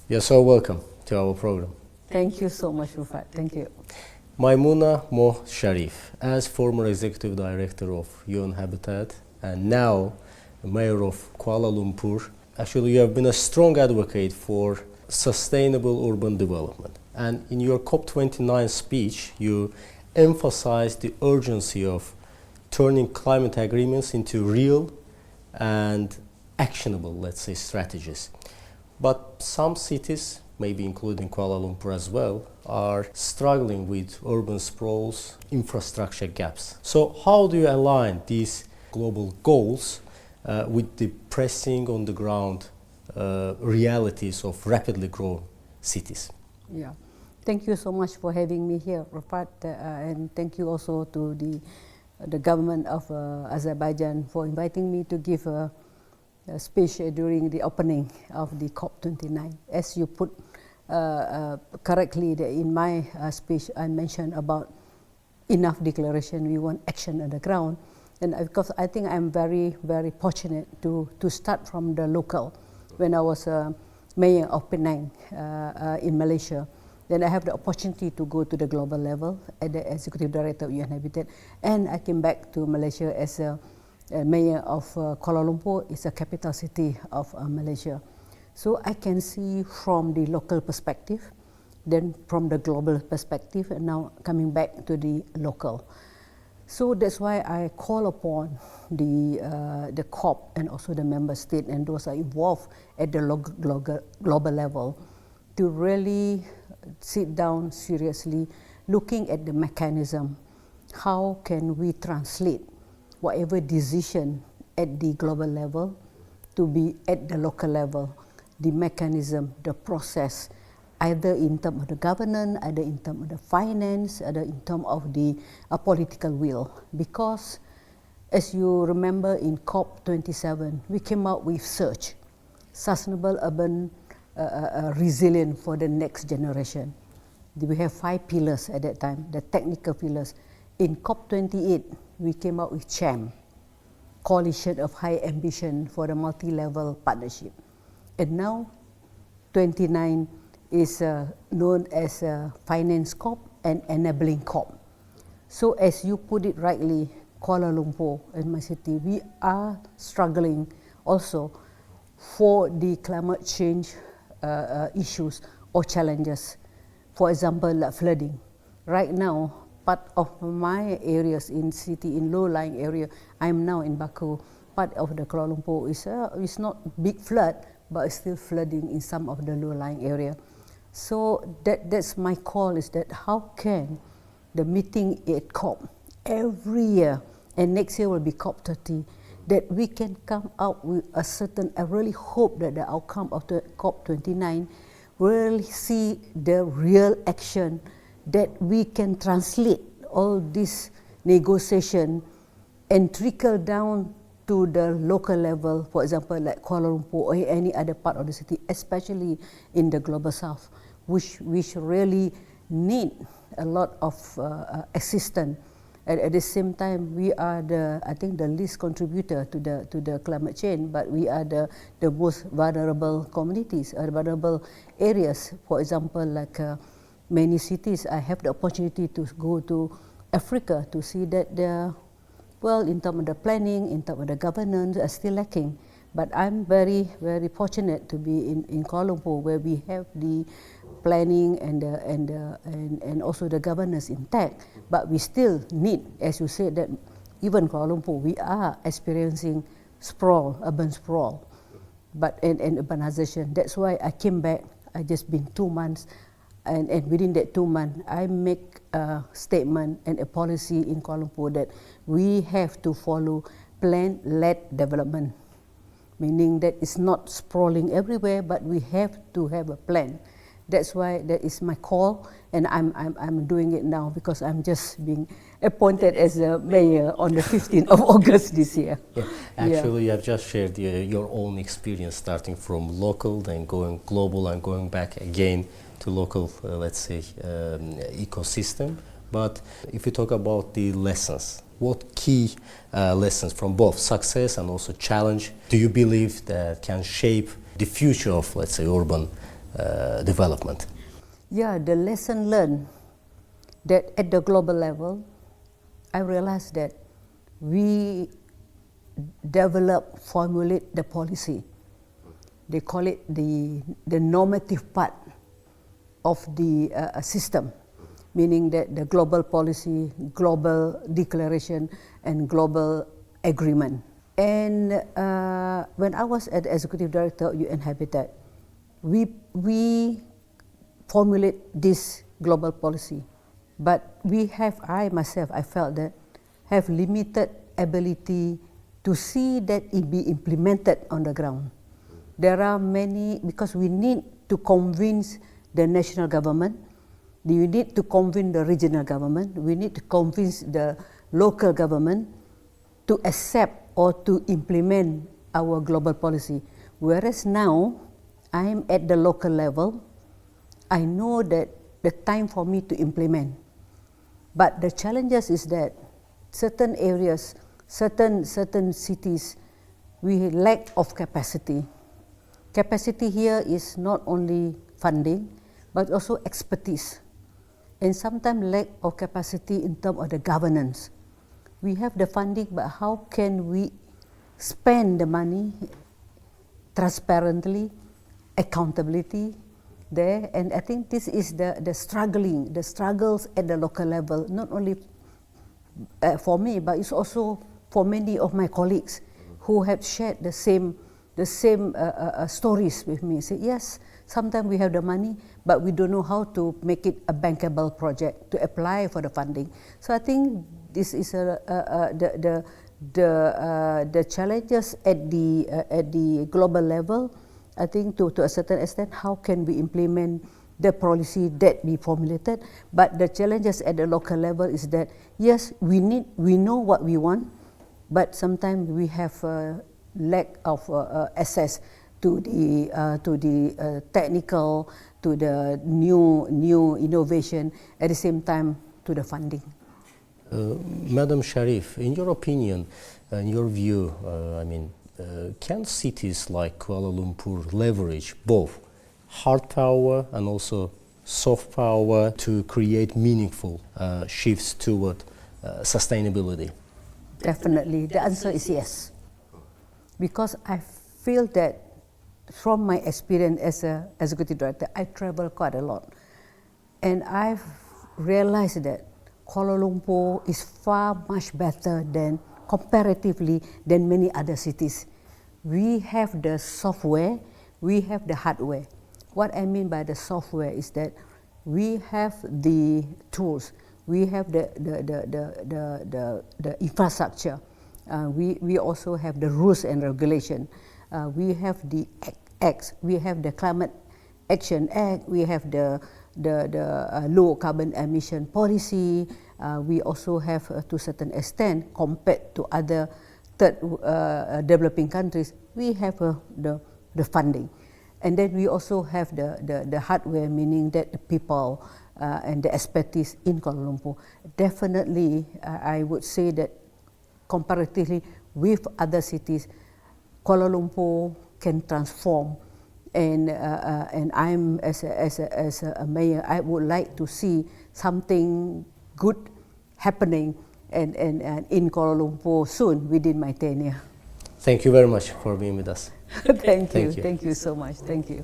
You're so welcome to our program. Thank you so much, Rufat. Thank you. Maimunah Mohd Sharif, as former Executive Director of UN Habitat and now Mayor of Kuala Lumpur, actually you have been a strong advocate for sustainable urban development. And in your COP29 speech, you emphasized the urgency of turning climate agreements into real and actionable, let's say, strategies. But some cities, maybe including Kuala Lumpur as well, are struggling with urban sprawls, infrastructure gaps. So how do you align these global goals with the pressing on the ground realities of rapidly growing cities? Yeah. Thank you so much for having me here, Rufat, and thank you also to the government of Azerbaijan for inviting me to give a speech during the opening of the COP29. As you put correctly in my speech, I mentioned about enough declaration, we want action on the ground. And because I think I'm very, very fortunate to start from the local. When I was mayor of Penang in Malaysia, then I have the opportunity to go to the global level as the Executive Director of UN Habitat. And I came back to Malaysia as a mayor of Kuala Lumpur. Is a capital city of Malaysia. So I can see from the local perspective, then from the global perspective, and now coming back to the local. So that's why I call upon the COP and also the member state and those are involved at the global level to really sit down seriously, looking at the mechanism. How can we translate whatever decision at the global level to be at the local level, the mechanism, the process, either in terms of the governance, either in terms of the finance, either in terms of the political will. Because as you remember in COP27, we came out with SURGE, Sustainable Urban Resilient for the Next Generation. We have 5 pillars at that time, the technical pillars. In COP28, we came out with CHAM, Coalition of High Ambition for the Multi-Level Partnership. And now, 29 is known as Finance COP and Enabling COP. So as you put it rightly, Kuala Lumpur and my city, we are struggling also for the climate change issues or challenges. For example, like flooding. Right now, part of my areas in city, in low-lying area, I'm now in Baku, part of the Kuala Lumpur is not big flood, but it's still flooding in some of the low-lying area. So that's my call, is that how can the meeting at COP every year, and next year will be COP30, that we can come out with a certain, I really hope that the outcome of the COP29 will see the real action, that we can translate all this negotiation and trickle down to the local level, for example, like Kuala Lumpur or any other part of the city, especially in the global south, which really need a lot of assistance. At the same time, we are I think the least contributor to the climate change, but we are the most vulnerable communities, vulnerable areas. For example, like many cities, I have the opportunity to go to Africa to see that in terms of the planning, in terms of the governance, are still lacking. But I'm very, very fortunate to be in Kuala Lumpur, where we have the planning and also the governance intact. But we still need, as you said, that even Kuala Lumpur, we are experiencing sprawl, urban sprawl, and urbanization. That's why I came back. I just been 2 months, and within that 2 months, I make a statement and a policy in Kuala Lumpur that we have to follow plan-led development, meaning that it's not sprawling everywhere, but we have to have a plan. That's why that is my call, and I'm doing it now because I'm just being appointed as a mayor on the 15th of August this year. Yeah. Actually, you have just shared your own experience, starting from local, then going global, and going back again to local, let's say, ecosystem. But if you talk about the lessons, what key lessons from both success and also challenge do you believe that can shape the future of, let's say, urban development. Yeah, the lesson learned that at the global level, I realized that we formulate the policy. They call it the normative part of the system, meaning that the global policy, global declaration, and global agreement. And when I was at the Executive Director of UN Habitat, we formulate this global policy. But I felt that have limited ability to see that it be implemented on the ground. There are many, because we need to convince the national government, we need to convince the regional government, we need to convince the local government to accept or to implement our global policy. Whereas now, I am at the local level, I know that the time for me to implement. But the challenges is that certain areas, certain cities, we lack of capacity. Capacity here is not only funding, but also expertise. And sometimes lack of capacity in terms of the governance. We have the funding, but how can we spend the money transparently, accountability there? And I think this is the struggles at the local level, not only for me, but it's also for many of my colleagues who have shared the same stories with me. Say, yes, sometimes we have the money, but we don't know how to make it a bankable project to apply for the funding. So I think this is the challenges at the global level. I think to a certain extent, how can we implement the policy that we formulated? But the challenges at the local level is that yes, we know what we want, but sometimes we have lack of access to the technical, to the new innovation, at the same time to the funding. Madam Sharif, in your opinion, in your view, can cities like Kuala Lumpur leverage both hard power and also soft power to create meaningful shifts toward sustainability? Definitely, the answer is yes. Because I feel that from my experience as an executive director, I travel quite a lot. And I've realized that Kuala Lumpur is far much better than, comparatively, than many other cities. We have the software, we have the hardware. What I mean by the software is that we have the tools, we have the infrastructure, we also have the rules and regulation, we have the acts, we have the Climate Action Act, we have the low carbon emission policy, we also have to a certain extent, compared to other third developing countries, we have the funding. And then we also have the hardware, meaning that the people and the expertise in Kuala Lumpur. Definitely, I would say that comparatively with other cities, Kuala Lumpur can transform. And I'm as a mayor, I would like to see something good happening and in Kuala Lumpur soon within my tenure. Thank you very much for being with us. Thank you so much. Thank you.